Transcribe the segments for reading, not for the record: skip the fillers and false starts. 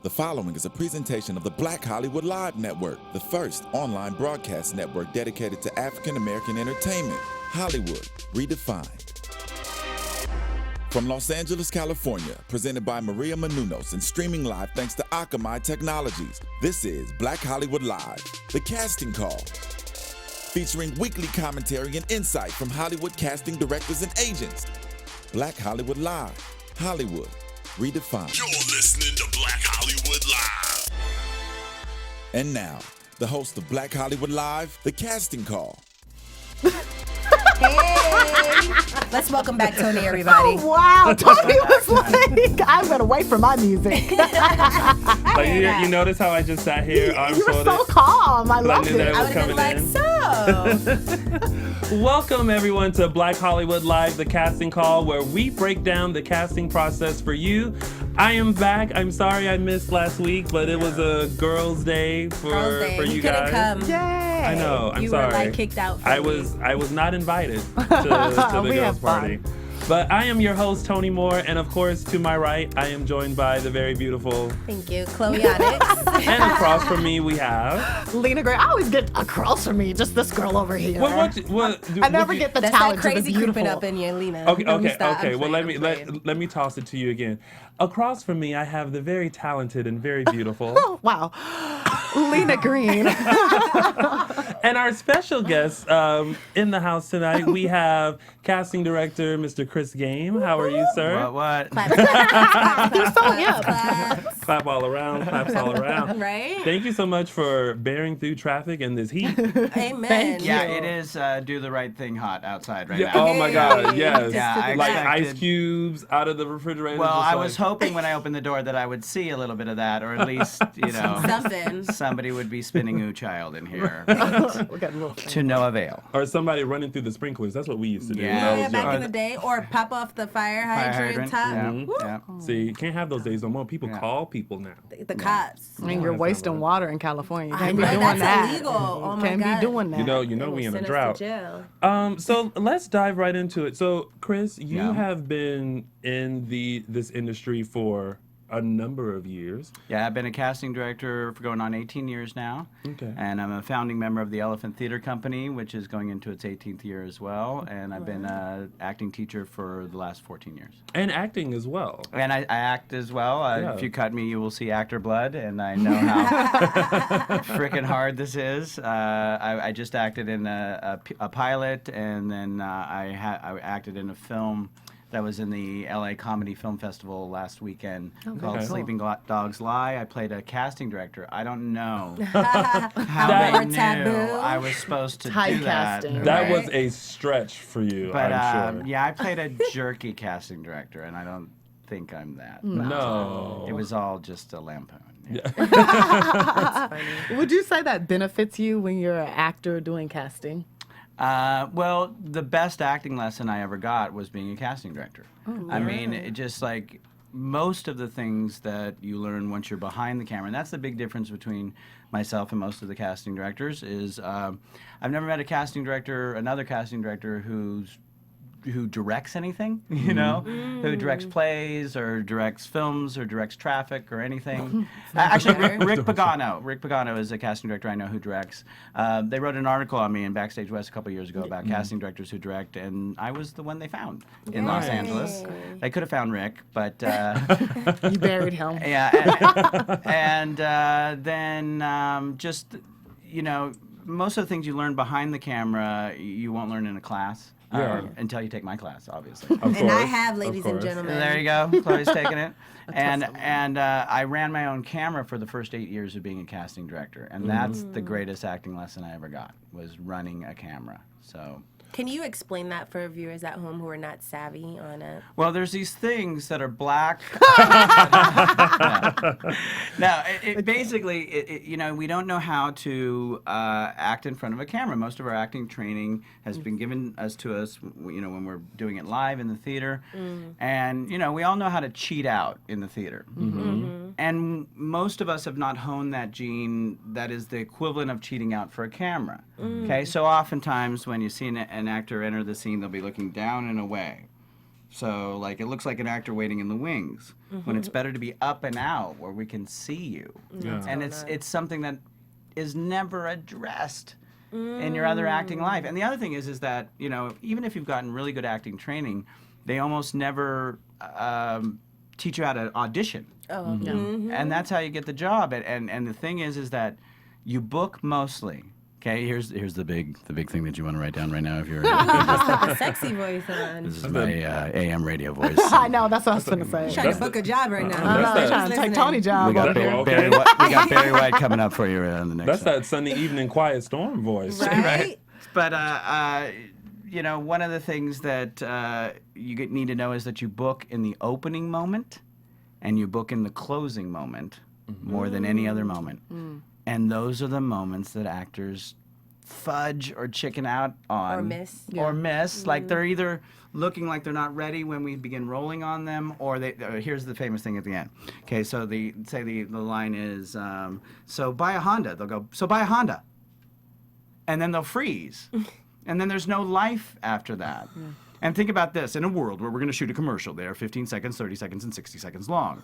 The following is a presentation of the Black Hollywood Live Network, the first online broadcast network dedicated to African American entertainment. Hollywood Redefined. From Los Angeles, California, presented by Maria Menounos and streaming live thanks to Akamai Technologies, this is Black Hollywood Live, the casting call. Featuring weekly commentary and insight from Hollywood casting directors and agents. Black Hollywood Live, Hollywood Redefined. You're listening to Black Hollywood Live. And now, the host of Black Hollywood Live, the casting call. Hey! Let's welcome back Tony, everybody. Oh, wow. Tony was like, I'm going to wait for my music. Like, you notice how I just sat here, arms You were folded? so calm. I loved knew that it. it I was would have been like, so. Welcome, everyone, to Black Hollywood Live, the casting call, where we break down the casting process for you. I am back. I'm sorry I missed last week, but it was a girls' day for you guys. Couldn't come. Yay. I know. I'm you sorry. were like kicked out. I was not invited to the We girls' had party. fun. But I am your host, Tony Moore, and of course, to my right, I am joined by the very beautiful. Thank you, Chloe Onyx. And across from me, we have. Lina Gray. I always get across from me, just this girl over here. I never get the That's that talent of the crazy beautiful. creeping up in you, Lina. Okay. Don't you stop. Well, I'm let me toss it to you again. Across from me, I have the very talented and very beautiful. Oh, wow. Lina Green. And our special guest in the house tonight, we have casting director Mr. Chris Game. How are you, sir? What? You're so hip. Clap all around. Claps all around. Right? Thank you so much for bearing through traffic in this heat. Amen. Thank Yeah, you. it is do the right thing hot outside right Yeah, now. oh my God, yes. Yeah, I like expected- ice cubes out of the refrigerator. Well, just I like- was hoping when I opened the door that I would see a little bit of that, or at least, Something. somebody would be spinning Ooh Child in here. We got a little To no avail. Or somebody running through the sprinklers. That's what we used to do when Yeah. I Yeah, was back young. in the day. Or pop off the fire Fire hydrant top. Yeah, Woo. yeah. See, you can't have those days no more. People Yeah. call people now. The cops. I mean, you're that's wasting not water in California. You I can't be know, doing that's that. illegal. Oh my Can't God. be doing that. You know, They we will in a send us drought. to jail. So let's dive right into it. So, Chris, you Yeah. have been in this industry for a number of years. Yeah, I've been a casting director for going on 18 years now. Okay. And I'm a founding member of the Elephant Theater Company, which is going into its 18th year as well. And I've been an acting teacher for the last 14 years. And acting as well. And I act as well. Yeah. If you cut me, you will see actor blood, and I know how freaking hard this is. I just acted in a pilot, and then I acted in a film that was in the LA Comedy Film Festival last weekend called Okay. Sleeping Dogs Lie. I played a casting director. I don't know How how more they knew taboo. I was supposed to do that. Typecasting. That Right. was a stretch for you, But I'm sure. yeah, I played a jerky casting director, and I don't think I'm that. No. It was all just a lampoon. Yeah. Would you say that benefits you when you're an actor doing casting? Well, the best acting lesson I ever got was being a casting director. I mean, it just like most of the things that you learn once you're behind the camera, and that's the big difference between myself and most of the casting directors, is I've never met another casting director who directs anything, you know, who directs plays or directs films or directs traffic or anything. Actually, Rick Pagano is a casting director I know who directs. They wrote an article on me in Backstage West a couple years ago about casting directors who direct, and I was the one they found in Los Yay. Angeles. They could have found Rick, but You buried him. yeah, and then just, you know, most of the things you learn behind the camera, you won't learn in a class. Yeah. Until you take my class, obviously. Of And I course, have, of ladies and course. gentlemen. There you go. Chloe's taking it. And I ran my own camera for the first 8 years of being a casting director, and that's the greatest acting lesson I ever got, was running a camera. So. Can you explain that for viewers at home who are not savvy on it? Well, there's these things that are black. No, it basically, you know, we don't know how to act in front of a camera. Most of our acting training has been given to us, you know, when we're doing it live in the theater. And, you know, we all know how to cheat out in the theater. And most of us have not honed that gene that is the equivalent of cheating out for a camera. Okay, so oftentimes when you see an actor enter the scene, they'll be looking down and away. So like it looks like an actor waiting in the wings when it's better to be up and out where we can see you. And it's something that is never addressed in your other acting life. And the other thing is that, you know, even if you've gotten really good acting training, they almost never teach you how to audition. And that's how you get the job. And the thing is that you book mostly. Okay, here's the big thing that you want to write down right now if you're. A sexy voice on. This is my AM radio voice. I know, that's what I was going to say. Trying to book a job right now. I'm trying to take Tony's job. We got Barry White coming up for you on the next. That's that Sunday evening quiet storm voice. Right? But you know, one of the things that you need to know is that you book in the opening moment, and you book in the closing moment more than any other moment. And those are the moments that actors fudge or chicken out on. Or miss. Like they're either looking like they're not ready when we begin rolling on them, or here's the famous thing at the end. Okay, so the line is, so buy a Honda. They'll go, so buy a Honda. And then they'll freeze. And then there's no life after that. And think about this, in a world where we're going to shoot a commercial, they are 15 seconds, 30 seconds, and 60 seconds long.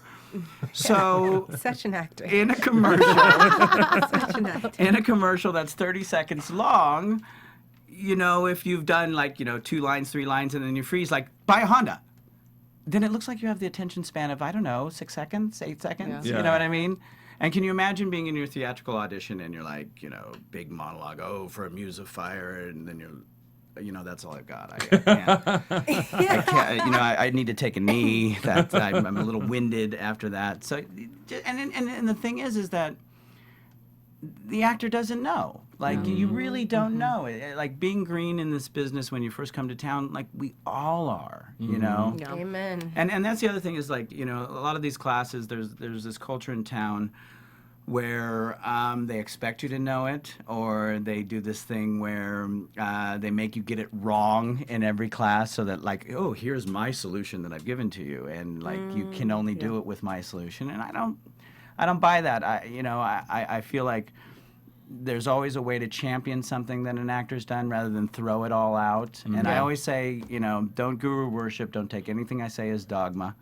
So Such an actor. in a commercial, Such an actor. in a commercial that's 30 seconds long, you know, if you've done like, you know, 2 lines, 3 lines, and then you freeze, like, buy a Honda, then it looks like you have the attention span of, I don't know, 6 seconds, 8 seconds, you know what I mean? And can you imagine being in your theatrical audition and you're like, you know, big monologue, oh, for a muse of fire, and then you're, you know, that's all I've got. I can't. I can't. You know, I need to take a knee. That I'm a little winded after that. So, and the thing is that the actor doesn't know. Like you really don't know. Like being green in this business when you first come to town, like we all are. You know. Yeah. Amen. And that's the other thing is like, you know, a lot of these classes, there's this culture in town where they expect you to know it, or they do this thing where they make you get it wrong in every class, so that like, oh, here's my solution that I've given to you, and like you can only do it with my solution. And I don't buy that. I feel like there's always a way to champion something that an actor's done rather than throw it all out. And I always say, you know, don't guru worship. Don't take anything I say as dogma.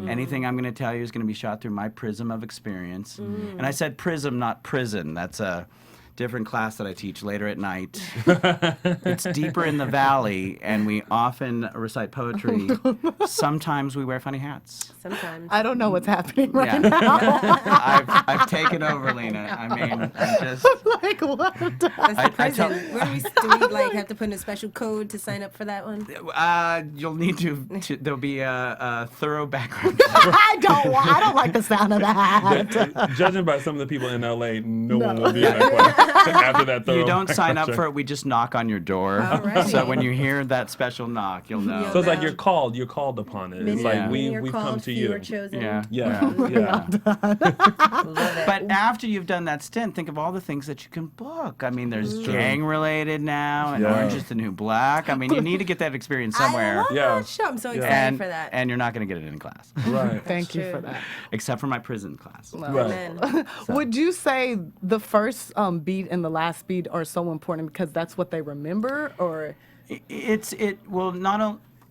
Anything I'm going to tell you is going to be shot through my prism of experience. And I said prism, not prison. That's a different class that I teach later at night. It's deeper in the valley, and we often recite poetry. Sometimes we wear funny hats. Sometimes. I don't know what's happening right now. I've taken over, Lina. I mean, I'm just... Like, what? That's the prison. Do we like have to put in a special code to sign up for that one? You'll need to there'll be a thorough background. I don't like the sound of that. Judging by some of the people in LA, no one will be in that class. After that You don't sign up for it. We just knock on your door. Alrighty. So when you hear that special knock, you'll know. So it's like you're called upon it. It's like we've come to you. You're chosen. Yeah. Love it. But after you've done that stint, think of all the things that you can book. I mean, there's gang-related now, and Orange is the New Black. I mean, you need to get that experience somewhere. I love that show. I'm so excited for that. And you're not going to get it in class. Right. Thank you for that. Except for my prison class. Amen. Would you say the first beat and the last beat are so important because that's what they remember, or?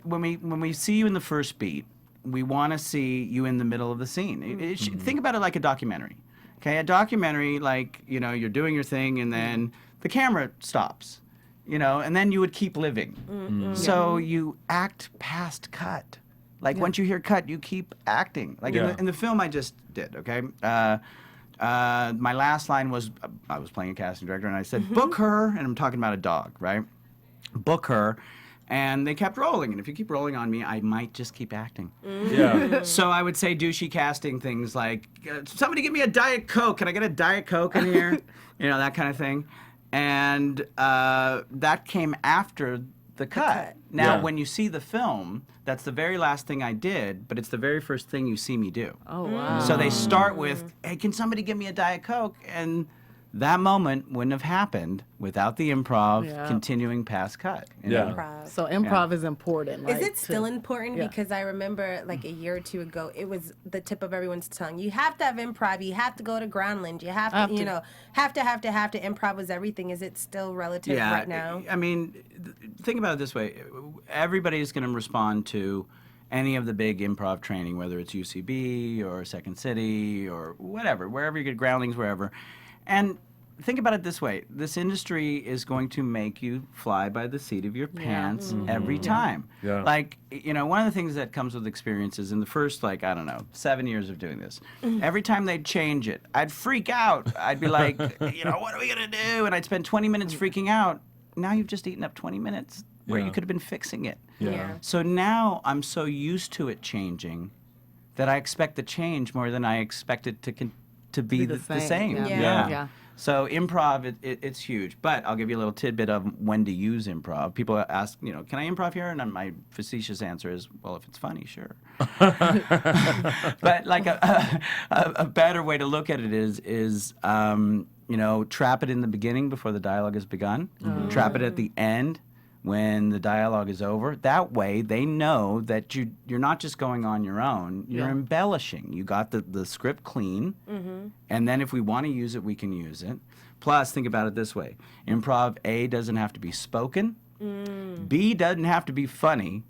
When we see you in the first beat, we want to see you in the middle of the scene. Think about it like a documentary. Okay, a documentary, like, you know, you're doing your thing and then the camera stops, you know, and then you would keep living. So you act past cut. Like once you hear cut, you keep acting. Like in the film I just did, okay? My last line was, I was playing a casting director, and I said, book her, and I'm talking about a dog, right? Book her. And they kept rolling, and if you keep rolling on me, I might just keep acting. Yeah. So I would say douchey casting things like, somebody give me a Diet Coke. Can I get a Diet Coke in here? You know, that kind of thing. And that came after the cut. Now, when you see the film, that's the very last thing I did, but it's the very first thing you see me do. Oh, wow. So they start with, hey, can somebody give me a Diet Coke? And that moment wouldn't have happened without the improv continuing past cut. You know? Improv. So improv is important. Is it still important? Because I remember like a year or two ago, it was the tip of everyone's tongue. You have to have improv. You have to go to Groundland. You have to, you know, have to. Improv was everything. Is it still relative right now? I mean, think about it this way. Everybody is going to respond to any of the big improv training, whether it's UCB or Second City or whatever, wherever you get Groundlings, wherever. And think about it this way. This industry is going to make you fly by the seat of your pants every time. Yeah. Like, you know, one of the things that comes with experience is in the first, like, I don't know, 7 years of doing this, every time they'd change it, I'd freak out. I'd be like, you know, what are we going to do? And I'd spend 20 minutes freaking out. Now you've just eaten up 20 minutes where you could have been fixing it. Yeah. So now I'm so used to it changing that I expect the change more than I expect it to be the same. Yeah. So improv, it's huge. But I'll give you a little tidbit of when to use improv. People ask, you know, can I improv here? And my facetious answer is, well, if it's funny, sure. But like a better way to look at it is you know, trap it in the beginning before the dialogue has begun. Trap it at the end when the dialogue is over. That way they know that you're not just going on your own, you're embellishing. You got the script clean, and then if we want to use it, we can use it. Plus, think about it this way. Improv, A, doesn't have to be spoken, B, doesn't have to be funny,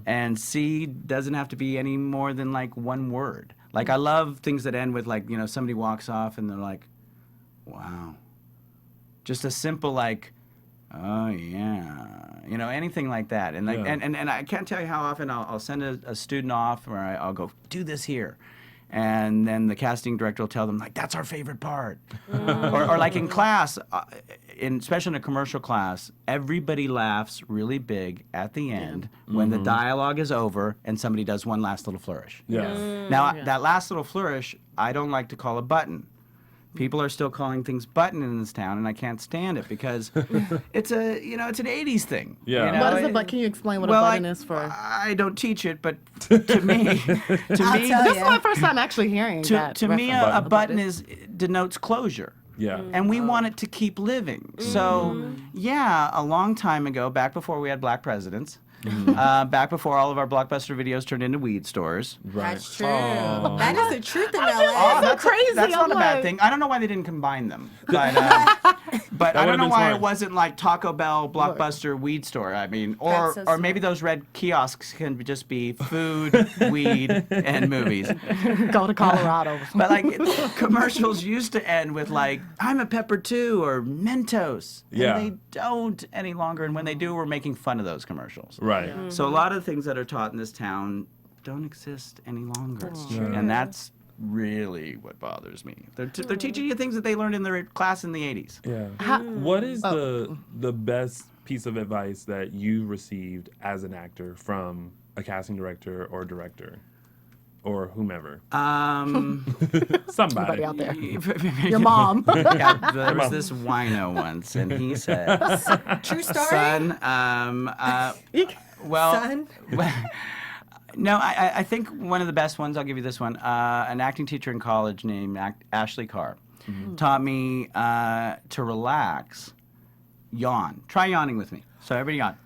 and C, doesn't have to be any more than like one word. Like I love things that end with like, you know, somebody walks off and they're like, wow. Just a simple like, oh yeah, you know, anything like that, and like, and I can't tell you how often I'll send a student off, or I'll go do this here, and then the casting director will tell them like that's our favorite part, or like in class, especially in a commercial class, everybody laughs really big at the end when the dialogue is over and somebody does one last little flourish. Now that last little flourish, I don't like to call a button. People are still calling things button in this town, and I can't stand it because it's it's an 80s thing. Yeah. You know? What is a button? Can you explain what a button is for? I don't teach it, but to me, This is my first time actually hearing that. to me, a button denotes closure. Yeah. And we want it to keep living. So, yeah, a long time ago, back before we had black presidents, back before all of our Blockbuster videos turned into weed stores. Right. That's true. That is the truth in LA. so crazy. That's not I'm a bad like- thing. I don't know why they didn't combine them. But, but I don't would've know been why smart. it wasn't like Taco Bell, Blockbuster, weed store. I mean, That's so or maybe those red kiosks can just be food, weed, and movies. Go to Colorado. But like commercials used to end with like I'm a pepper too or Mentos. Yeah. And they don't any longer. And when they do, we're making fun of those commercials. Right. So a lot of things that are taught in this town don't exist any longer. And that's really what bothers me. They're teaching you things that they learned in their class in the 80s. Yeah. What is the best piece of advice that you received as an actor from a casting director or director? Or whomever. Somebody. Somebody out there. Your mom. Yeah, there was this wino once, and he said, True story. son, well, Son? no, I think one of the best ones, I'll give you this one, an acting teacher in college named Ashley Carr taught me to relax, yawn. Try yawning with me. So everybody yawn.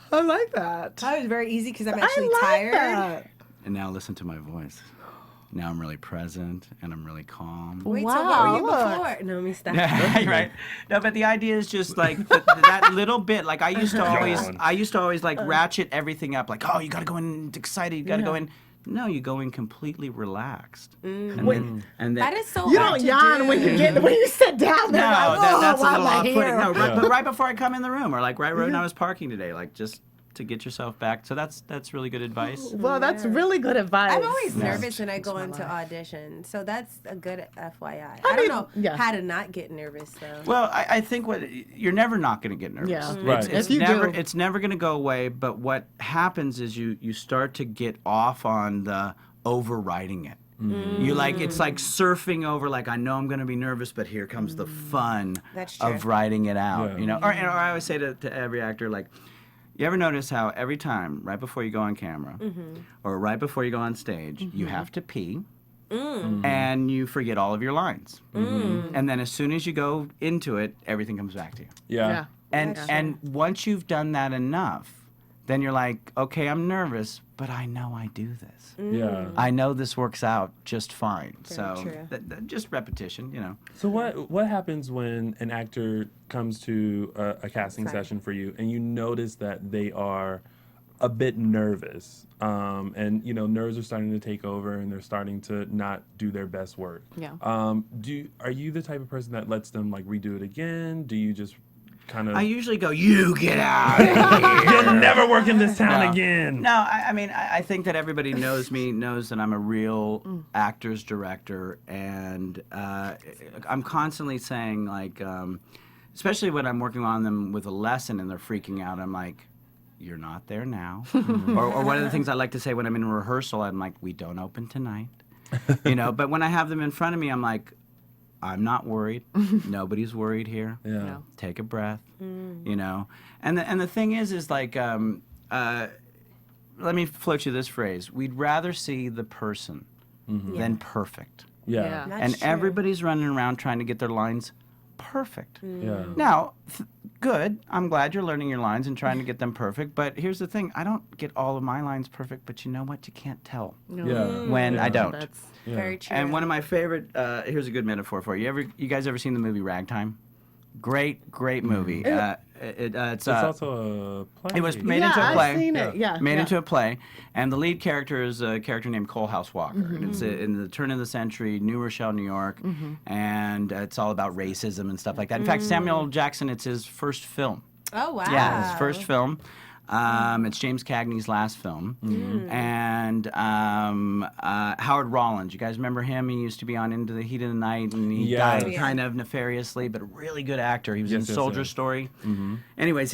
I like that. That was very easy because I'm actually I like tired. that. And now listen to my voice. Now I'm really present, and I'm really calm. Wait, so what were you before? No, let me stop. Right. No, but the idea is just like that little bit. Like I used to always like ratchet everything up. Like, oh, you gotta go in excited. You gotta go in. No, you go in completely relaxed. And then That is so You hard don't to yawn do. when you sit down there. no, like, that's a why little am I off-putting. here? No, but right before I come in the room, or like right when I was parking today, like just to get yourself back. So that's really good advice. Well, that's really good advice. I'm always nervous when I go into audition, so that's a good FYI. I mean, don't know yeah. how to not get nervous though. Well, I think you're never not going to get nervous. Yeah. Right. It's If you never do. it's never going to go away. But what happens is you start to get off on the overriding it. You like it's like surfing over. Like I know I'm going to be nervous, but here comes the fun That's true. of writing it out. Yeah. You know, or I always say to every actor like. You ever notice how every time, right before you go on camera, or right before you go on stage, you have to pee, and you forget all of your lines, and then as soon as you go into it, everything comes back to you. Yeah. And once you've done that enough, then you're like, okay, I'm nervous, but I know I do this. Yeah. I know this works out just fine. Very So true. just repetition, you know. So what happens when an actor comes to a casting session for you and you notice that they are a bit nervous, and nerves are starting to take over, and they're starting to not do their best work. Yeah. Are you the type of person that lets them like redo it again? Do you just kind of? I usually go, you get out of here. You'll never work in this town again. No, I think that everybody knows me, knows that I'm a real actor's director, and I'm constantly saying, like, especially when I'm working on them with a lesson and they're freaking out, I'm like, you're not there now. or one of the things I like to say when I'm in rehearsal, I'm like, we don't open tonight. But when I have them in front of me, I'm like, I'm not worried. Nobody's worried here. Yeah. No. Take a breath. And the thing is like, let me float you this phrase: we'd rather see the person than perfect. Yeah. That's And true. everybody's running around trying to get their lines perfect. Yeah. Now, good. I'm glad you're learning your lines and trying to get them perfect. But here's the thing: I don't get all of my lines perfect. But you know what? You can't tell Yeah. when I don't. That's Very true. And one of my favorite, here's a good metaphor for you. You guys ever seen the movie Ragtime? Great movie. It's It's also a play. it was made into a I've play. seen it. Yeah. Made yeah. into a play, and the lead character is a character named Colehouse Walker. And it's in the turn of the century, New Rochelle, New York, and it's all about racism and stuff like that. In fact, Samuel L. Jackson, it's his first film. Oh wow. Yeah, his first film. It's James Cagney's last film. And Howard Rollins, you guys remember him? He used to be on Into the Heat of the Night, and he died Yeah. kind of nefariously, but a really good actor. He was in Yes, Soldier yes. Story. Anyways,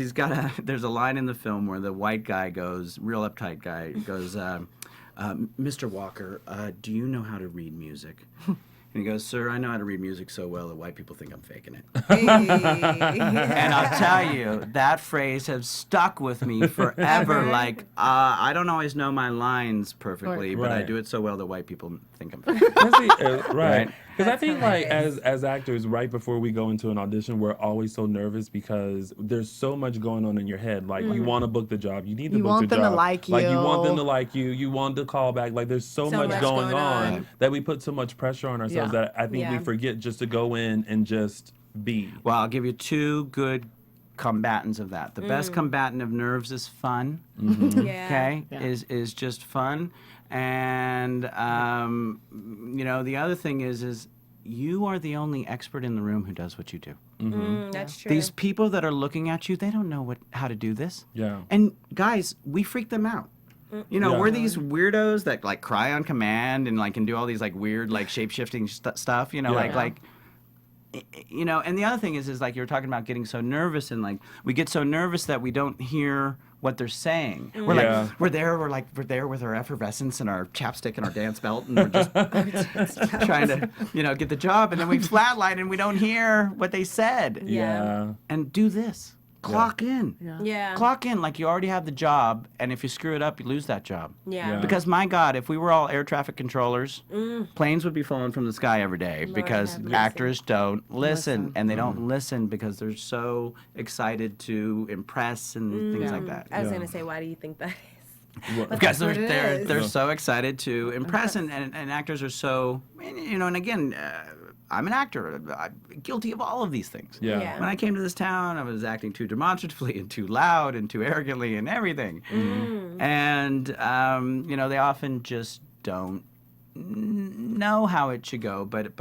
there's a line in the film where the white guy goes, real uptight guy, goes, Mr. Walker, do you know how to read music? And he goes, sir, I know how to read music so well that white people think I'm faking it. And I'll tell you, that phrase has stuck with me forever. Like, I don't always know my lines perfectly, but I Right. do it so well that white people think I'm faking it. Right. Because I think like hilarious. as actors, right before we go into an audition, we're always so nervous because there's so much going on in your head. Like you want to book the job, you need to You book want the them to job. like Like you want them you. to like you want the callback. Like there's so So much much going going on on. that we put so much pressure on ourselves Yeah. that I think we Yeah. forget just to go in and just be. Well, I'll give you two good combatants of that. The best combatant of nerves is fun. Yeah. Okay, Yeah. is just fun, and the other thing is you are the only expert in the room who does what you do. That's true. These people that are looking at you, they don't know how to do this. Yeah. And guys, we freak them out. Yeah. We're these weirdos that like cry on command and like can do all these like weird like shape-shifting stuff. Yeah. And the other thing is like you were talking about getting so nervous, and like we get so nervous that we don't hear what they're saying. We're Yeah. like we're there with our effervescence and our chapstick and our dance belt, and we're just trying to get the job, and then we flatline and we don't hear what they said. Yeah. And do this. Clock in. Yeah. Clock in like you already have the job, and if you screw it up, you lose that job. Yeah. Yeah. Because my God, if we were all air traffic controllers, planes would be falling from the sky every day because have mercy. actors don't listen. And they don't listen because they're so excited to impress and things like that. I was Yeah. gonna say, why do you think that is? Well, Because That's what it they're is. so excited to impress, and actors are so, and again, I'm an actor. I'm guilty of all of these things. Yeah. Yeah. When I came to this town, I was acting too demonstratively and too loud and too arrogantly and everything. And, they often just don't know how it should go, but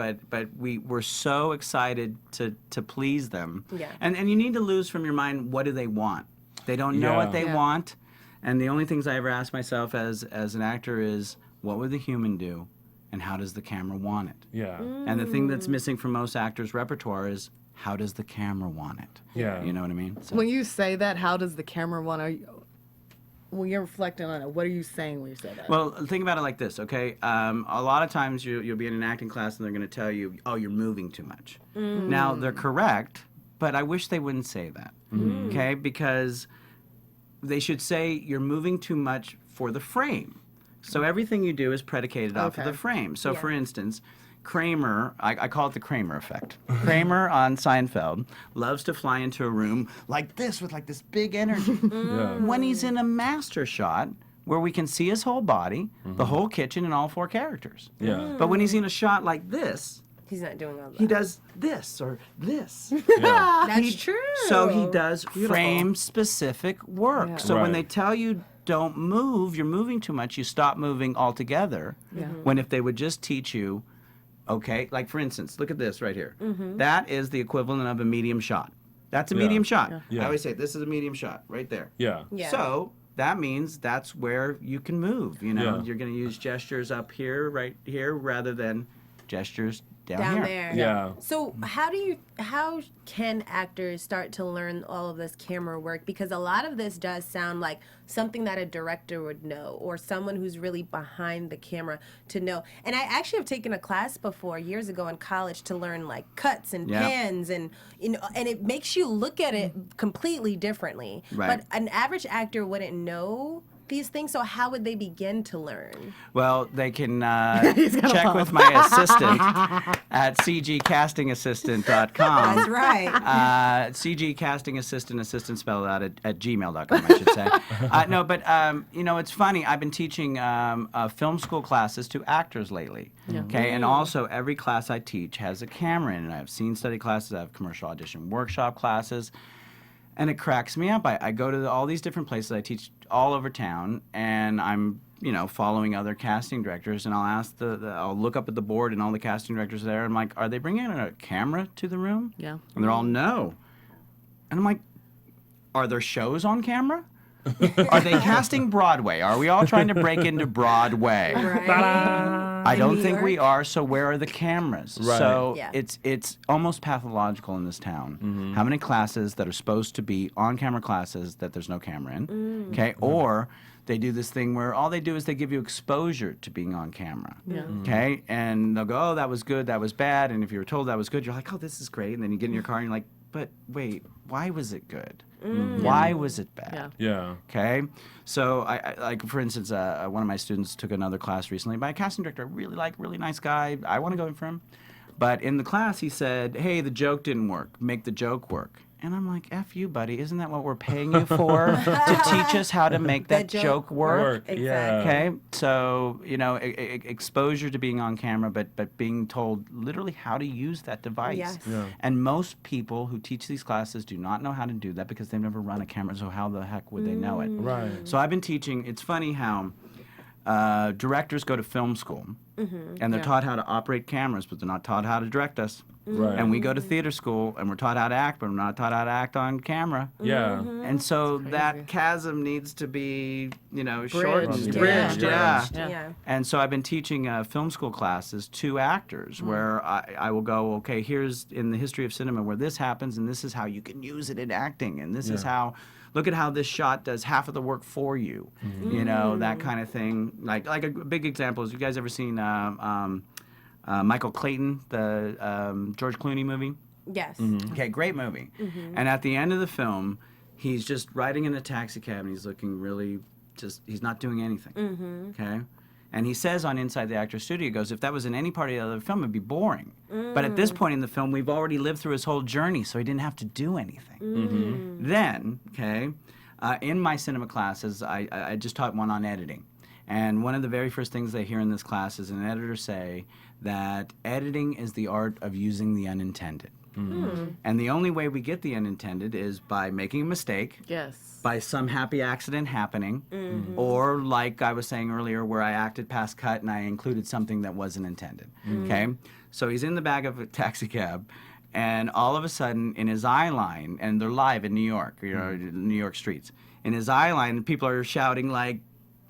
we were so excited to please them. Yeah. And you need to lose from your mind, what do they want? They don't know Yeah. what they Yeah. want. And the only things I ever ask myself as an actor is, what would the human do? And how does the camera want it? Yeah. And the thing that's missing from most actors' repertoire is, how does the camera want it? Yeah. You know what I mean? So, When you say that, how does the camera want to? When you're reflecting on it, what are you saying when you say that? well, think about it like this, okay? A lot of times you'll be in an acting class and they're going to tell you, oh, you're moving too much. Now, they're correct, but I wish they wouldn't say that, okay? Because they should say you're moving too much for the frame. So everything you do is predicated off of Okay. the frame. So Yeah. for instance, Kramer, I call it the Kramer effect. Kramer on Seinfeld loves to fly into a room like this with like this big energy. Yeah. When he's in a master shot where we can see his whole body, the whole kitchen, and all four characters. Yeah. But when he's in a shot like this, He's not doing all that. he does this or this. Yeah. That's true. So he does frame specific work. Yeah. So when Right. they tell you don't move, you're moving too much, you stop moving altogether. When if they would just teach you, okay, like for instance, look at this right here. That is the equivalent of a medium shot. That's a medium shot. Yeah. I always say this is a medium shot right there. Yeah. Yeah. So that means that's where you can move. You know, Yeah. you're going to use gestures up here, right here, rather than gestures down Down here. there. Yeah. So how can actors start to learn all of this camera work? Because a lot of this does sound like something that a director would know, or someone who's really behind the camera to know. And I actually have taken a class before years ago in college to learn like cuts and pans, and and it makes you look at it completely differently. Right. But an average actor wouldn't know these things, so how would they begin to learn? Well, they can check with my assistant at cgcastingassistant.com. That's right. Assistant spelled out at gmail.com, I should say. No, but, it's funny. I've been teaching film school classes to actors lately. Okay, and also every class I teach has a camera in it. I have scene study classes, I have commercial audition workshop classes. And it cracks me up. I go to all these different places. I teach all over town, and I'm, following other casting directors, and I'll ask I'll look up at the board, and all the casting directors there. I'm like, are they bringing in a camera to the room? Yeah. And they're all, no. And I'm like, are there shows on camera? Are they casting Broadway? Are we all trying to break into Broadway? Right. I don't New think we York? are, so where are the cameras? Right. So Yeah. it's almost pathological in this town. How many classes that are supposed to be on-camera classes that there's no camera in, okay? Or they do this thing where all they do is they give you exposure to being on camera, okay? And they'll go, oh, that was good, that was bad, and if you were told that was good, you're like, oh, this is great, and then you get in your car and you're like, but wait, why was it good? Why was it bad? Yeah. Okay, so I like, for instance, one of my students took another class recently by a casting director, really nice guy. I want to go in for him, but in the class he said, "Hey, the joke didn't work. Make the joke work." And I'm like, "F you, buddy. Isn't that what we're paying you for? To teach us how to make that joke work?" Yeah. Okay, so exposure to being on camera, but being told literally how to use that device. Yes. Yeah. And most people who teach these classes do not know how to do that because they've never run a camera. So how the heck would they know it? Right. So I've been teaching. It's funny how directors go to film school and they're taught how to operate cameras, but they're not taught how to direct us. Right. And we go to theater school and we're taught how to act, but we're not taught how to act on camera. Yeah. And so that chasm needs to be, shortened, Bridged. yeah. Yeah. And so I've been teaching film school classes to actors where I will go, okay, here's in the history of cinema where this happens, and this is how you can use it in acting, and this is how, look at how this shot does half of the work for you, that kind of thing. Like a big example is, you guys ever seen Michael Clayton, the George Clooney movie? Yes. Okay, great movie. And at the end of the film, he's just riding in a taxi cab and he's looking really he's not doing anything. Okay? And he says on Inside the Actors Studio, he goes, if that was in any part of the other film, it'd be boring. But at this point in the film, we've already lived through his whole journey, so he didn't have to do anything. Then, okay, in my cinema classes, I just taught one on editing. And one of the very first things they hear in this class is an editor say that editing is the art of using the unintended. And the only way we get the unintended is by making a mistake. Yes. By some happy accident happening, or like I was saying earlier, where I acted past cut and I included something that wasn't intended. Okay, so he's in the back of a taxi cab, and all of a sudden, in his eye line, and they're live in New York, New York streets. In his eye line, people are shouting like,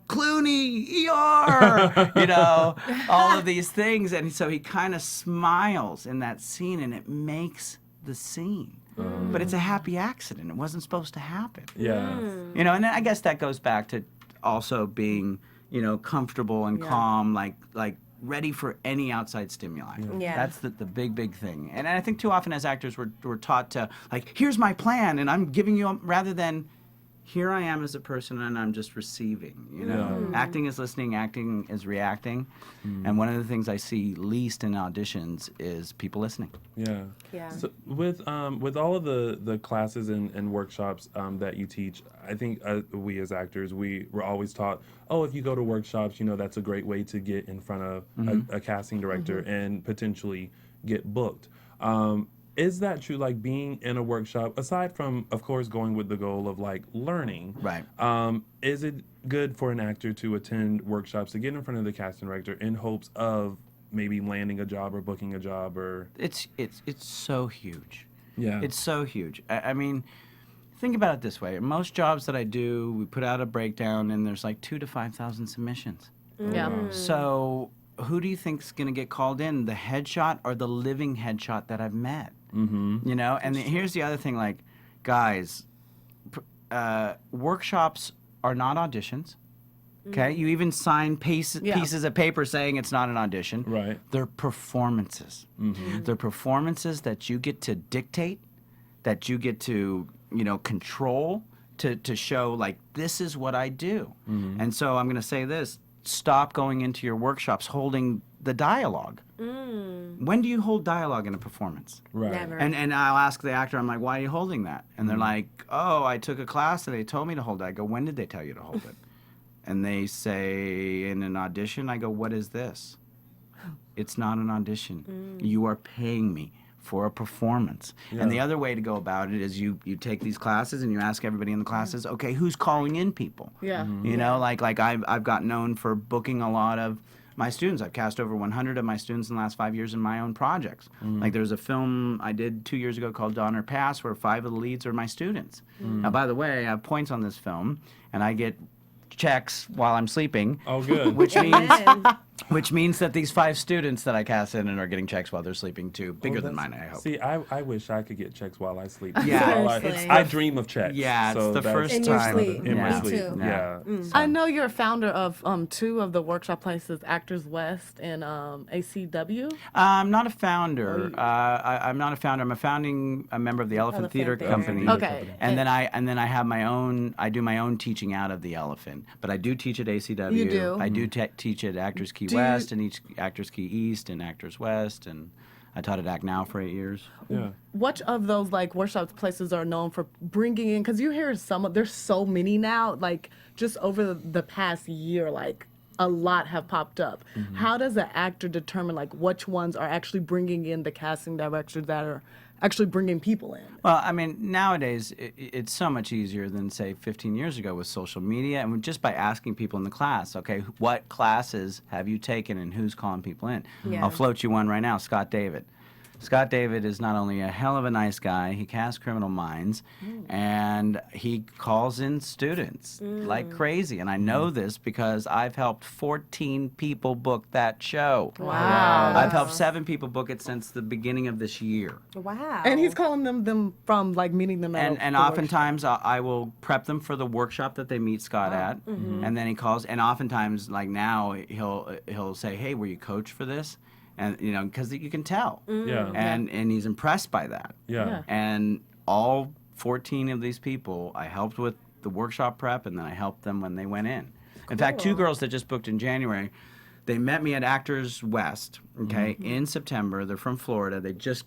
Clooney, ER, all of these things, and so he kind of smiles in that scene, and it makes the scene. But it's a happy accident. It wasn't supposed to happen. Yeah. And then I guess that goes back to also being, comfortable and calm, like ready for any outside stimuli. Yeah. That's the big thing. And I think too often as actors we're taught to, like, here's my plan and I'm giving you, rather than here I am as a person and I'm just receiving, Acting is listening, acting is reacting. And one of the things I see least in auditions is people listening. Yeah. Yeah. So with all of the classes and workshops that you teach, I think we as actors, we're always taught, if you go to workshops, that's a great way to get in front of a casting director and potentially get booked. is that true? Like being in a workshop, aside from, of course, going with the goal of like learning, Right. Is it good for an actor to attend workshops to get in front of the casting director in hopes of maybe landing a job or booking a job or? It's so huge. Yeah. It's so huge. I mean, think about it this way. Most jobs that I do, we put out a breakdown and there's like 2,000 to 5,000 submissions. Yeah. So who do you think's going to get called in, the headshot or the living headshot that I've met? Mm-hmm. You know, and here's the other thing, like, guys, workshops are not auditions. Okay, you even sign pieces of paper saying it's not an audition. Right. They're performances. Mm-hmm. They're performances that you get to dictate, that you get to, you know, control, to show, like, this is what I do. Mm-hmm. And so I'm going to say this, stop going into your workshops holding the dialogue. When do you hold dialogue in a performance? Right. Never. And I'll ask the actor, I'm like, why are you holding that? And they're like, oh, I took a class and they told me to hold it. I go, when did they tell you to hold it? And they say, in an audition. I go, what is this? It's not an audition. You are paying me for a performance. Yeah. And the other way to go about it is you take these classes and you ask everybody in the classes, okay, who's calling in people? Yeah. You know, like I've got known for booking a lot of my students. I've cast over 100 of my students in the last 5 years in my own projects. Like there's a film I did 2 years ago called Dawn or Pass where 5 of the leads are my students. Now, by the way, I have points on this film and I get checks while I'm sleeping. Oh, good. Which means that these 5 students that I cast in and are getting checks while they're sleeping too, bigger than mine, I hope. See, I wish I could get checks while I sleep. Yeah. Seriously. I dream of checks. Yeah, it's so the that's- first In your time. sleep. In my Yeah. Me sleep. too. Yeah. I know you're a founder of 2 of the workshop places, Actors West and ACW. I'm not a founder. I'm not a founder. I'm a member of the Elephant Elephant Theater Theater. Company. Okay. And then I have my own. I do my own teaching out of the Elephant, but I do teach at ACW. You do? I do teach at Actors Key Do you- West and Actors Key East and Actors West, and I taught at Act Now for 8 years. Yeah. Which of those like workshop places are known for bringing in? Because you hear there's so many now. Like just over the past year, like a lot have popped up. How does an actor determine like which ones are actually bringing in the casting directors that are actually bringing people in? Well, I mean, nowadays it's so much easier than say 15 years ago with social media, and just by asking people in the class, okay, what classes have you taken and who's calling people in? Yeah. I'll float you one right now, Scott David. Scott David is not only a hell of a nice guy, he casts Criminal Minds, and he calls in students like crazy. And I know this because I've helped 14 people book that show. Wow. I've helped 7 people book it since the beginning of this year. Wow. And he's calling them from like meeting them at And the workshop. oftentimes I will prep them for the workshop that they meet Scott at, and then he calls. And oftentimes, like now, he'll say, "Hey, were you coached for this?" And you know, because you can tell. Yeah. And he's impressed by that. Yeah. And all 14 of these people, I helped with the workshop prep, and then I helped them when they went in. In fact, 2 girls that just booked in January, they met me at Actors West. Okay, in September. They're from Florida. They just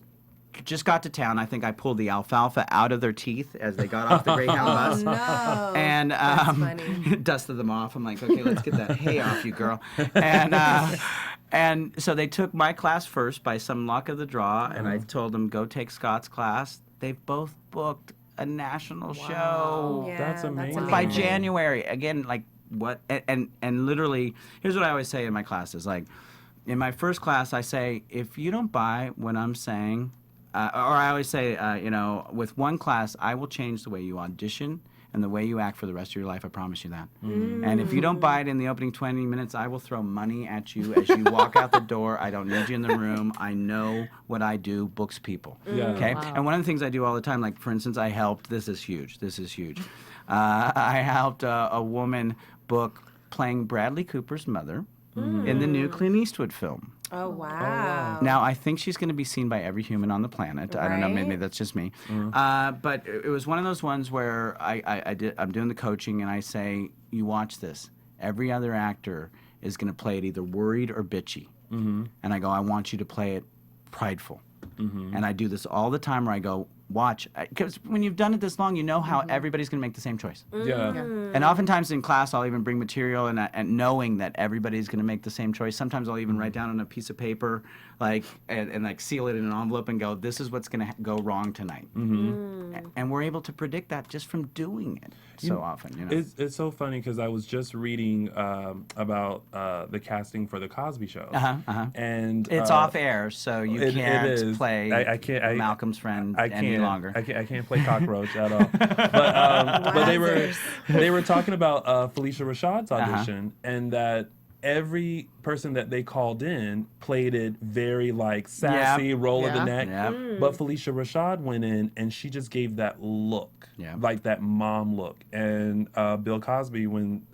got to town. I think I pulled the alfalfa out of their teeth as they got off the Greyhound bus. No. And funny. dusted them off. I'm like, okay, let's get that hay off you, girl. And so they took my class first by some luck of the draw, and I told them, go take Scott's class. They've both booked a national show Yeah, That's amazing. by January. Again, like what? And literally, here's what I always say in my classes. Like, in my first class, I say, if you don't buy what I'm saying, or I always say, with one class, I will change the way you audition and the way you act for the rest of your life. I promise you that. And if you don't buy it in the opening 20 minutes, I will throw money at you as you walk out the door. I don't need you in the room. I know what I do, books people. Yeah. Okay? And one of the things I do all the time, like, for instance, I helped, this is huge. I helped a woman book playing Bradley Cooper's mother in the new Clint Eastwood film. Oh, wow. Now, I think she's going to be seen by every human on the planet. I don't know, maybe Right. that's just me. But it was one of those ones where I'm doing the coaching, and I say, you watch this. Every other actor is going to play it either worried or bitchy. And I go, I want you to play it prideful. And I do this all the time where I go, watch, because when you've done it this long, you know how everybody's going to make the same choice. Yeah. And oftentimes in class, I'll even bring material and knowing that everybody's going to make the same choice. Sometimes I'll even write down on a piece of paper, and like seal it in an envelope and go, this is what's going to go wrong tonight. And we're able to predict that just from doing it so often. You know? It's so funny because I was just reading about the casting for the Cosby Show. And It's off air, so you can't play I can't, Malcolm's friend I any can't, longer. I can't play cockroach at all. But they were talking about Felicia Rashad's audition, and that every person that they called in played it very like sassy, roll of the neck. But Felicia Rashad went in and she just gave that look, like that mom look. And Bill Cosby, when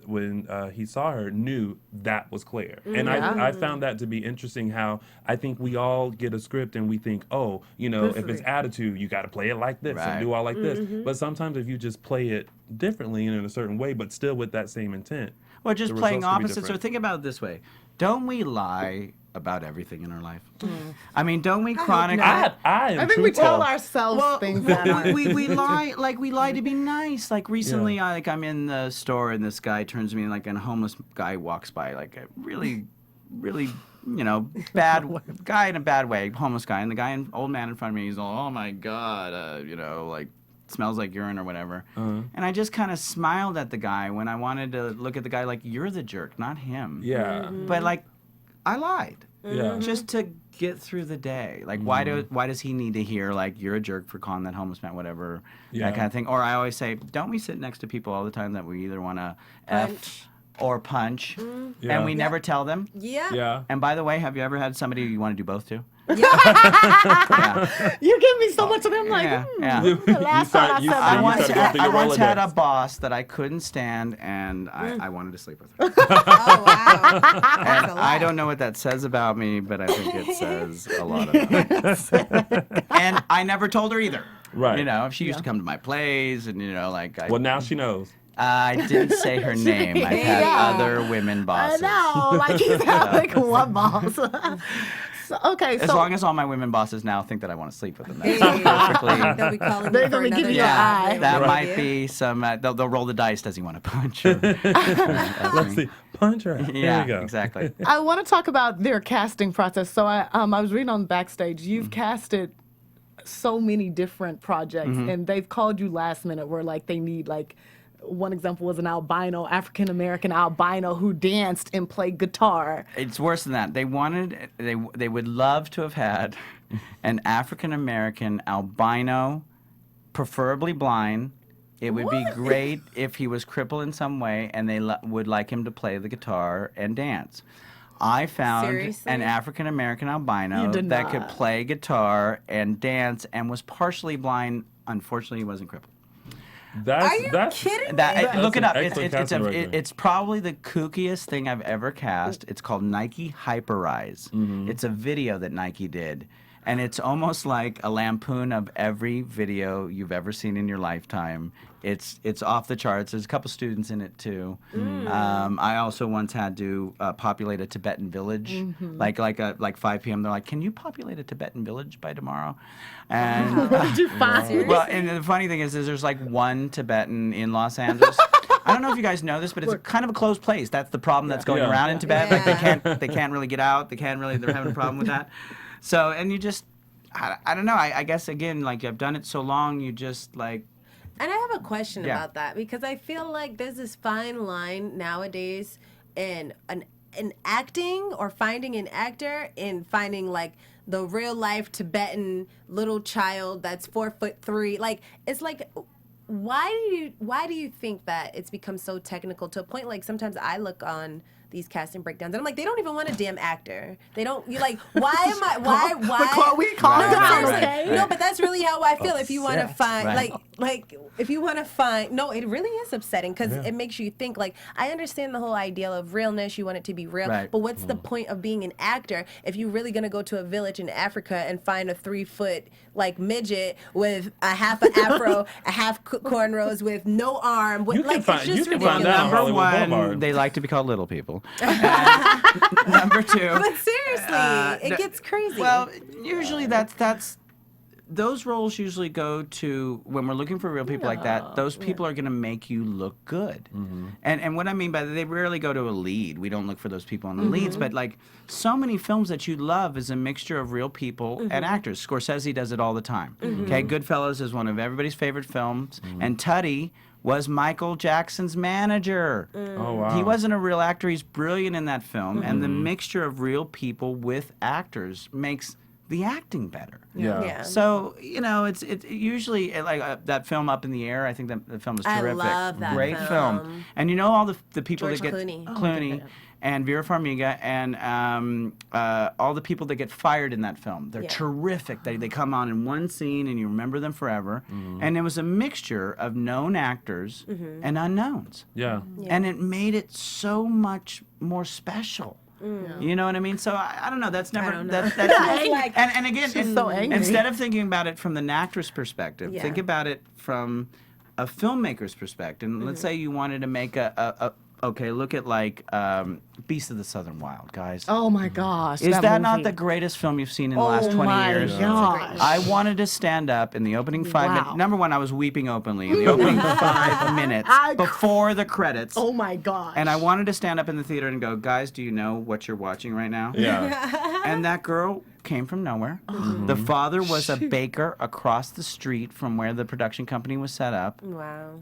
he saw her, knew that was Claire. And I found that to be interesting. How I think we all get a script and we think, oh, you know, if it's attitude, you got to play it like this and do all like this. But sometimes if you just play it differently and in a certain way, but still with that same intent. Or just playing opposites, or think about it this way. Don't we lie about everything in our life? I mean, don't we chronicle... I think we tell ourselves things that aren't. we lie, like we lie to be nice. Like recently, I'm in the store and this guy turns to me, like, and a homeless guy walks by, like a really, you know, bad guy in a bad way, homeless guy. And the guy, old man in front of me, he's all, oh my God, you know, like, smells like urine or whatever. And I just kind of smiled at the guy when I wanted to look at the guy like, you're the jerk, not him. But like, I lied. Just to get through the day. Like, why does he need to hear, like, you're a jerk for calling that homeless man, whatever, that kind of thing. Or I always say, don't we sit next to people all the time that we either want to F or punch, and we never tell them? And by the way, have you ever had somebody you want to do both to? You give me so much of them, like, the last time I said that. I once had a boss that I couldn't stand, and I wanted to sleep with her. Oh, wow. And I don't know what that says about me, but I think it says a lot about me. And I never told her either. Right. You know, she used to come to my plays, and, you know, like... Well, now she knows. I didn't say her name. I've had other women bosses. I know, like he's had like one boss. As long as all my women bosses now think that I want to sleep with them, that's perfectly. They'll be calling They're you for gonna give another you job. an eye. That might be some. They'll roll the dice. Does he want to punch? Or, Let's see, punch her. Yeah, There we go. Exactly. I want to talk about their casting process. So I was reading on Backstage. You've casted so many different projects, and they've called you last minute where like they need like. One example was an African-American albino who danced and played guitar. It's worse than that. They would love to have had an African-American albino, preferably blind. It would be great if he was crippled in some way, and they would like him to play the guitar and dance. I found an African-American albino that could play guitar and dance and was partially blind. Unfortunately, he wasn't crippled. Are you kidding me? Look it up. It's It's probably the kookiest thing I've ever cast. It's called Nike Hyperize. It's a video that Nike did. And it's almost like a lampoon of every video you've ever seen in your lifetime. It's off the charts. There's a couple students in it too. I also once had to populate a Tibetan village, like 5 p.m. They're like, "Can you populate a Tibetan village by tomorrow?" And What did you find? well, and the funny thing is there's like one Tibetan in Los Angeles. I don't know if you guys know this, but it's kind of a closed place. That's the problem that's going around in Tibet. Like they can't really get out. They're having a problem with that. So, and you just, I don't know. I guess again, like I've done it so long, you just like. And I have a question about that because I feel like there's this fine line nowadays in acting or finding an actor and finding like the real life Tibetan little child that's 4'3". Like it's like, why do you think that it's become so technical to a point like sometimes I look on these casting breakdowns and I'm like, they don't even want a damn actor. They don't. You like, why am I? Why? We calm down, okay? No, but that's really how I feel. If you want to find like if you want to find, no, it really is upsetting because it makes you think. Like, I understand the whole ideal of realness. You want it to be real, but what's the point of being an actor if you're really gonna go to a village in Africa and find a 3-foot like midget with a half an afro, a half cornrows with no arm? It's just ridiculous. Number one, they like to be called little people. Number two, but seriously, it gets crazy. Well, usually that's those roles usually go to, when we're looking for real people like that, those people are going to make you look good. And what I mean by that, they rarely go to a lead. We don't look for those people in the leads, but like so many films that you love is a mixture of real people and actors. Scorsese does it all the time. Okay, Goodfellas is one of everybody's favorite films, and Tutty was Michael Jackson's manager. Oh, wow. He wasn't a real actor. He's brilliant in that film, and the mixture of real people with actors makes the acting better. Yeah. So, you know, it's usually like that film Up in the Air. I think that the film is terrific. I love that Great film. film. And you know all the people George that get Clooney. and Vera Farmiga and all the people that get fired in that film. They're terrific. They come on in one scene and you remember them forever. And it was a mixture of known actors and unknowns. Yeah. And it made it so much more special. You know what I mean? So I don't know. That's never. don't know. That's Like- and again, so angry. instead of thinking about it from the actress perspective, think about it from a filmmaker's perspective. And let's say you wanted to make okay, look at like Beast of the Southern Wild, guys. Oh my gosh. Is that not movie. the greatest film you've seen in the last 20 years? Gosh. I wanted to stand up in the opening 5 minutes. Wow. Number one, I was weeping openly in the opening 5 minutes before the credits. Oh my gosh. And I wanted to stand up in the theater and go, guys, do you know what you're watching right now? Yeah. And that girl came from nowhere. The father was a baker across the street from where the production company was set up. Wow.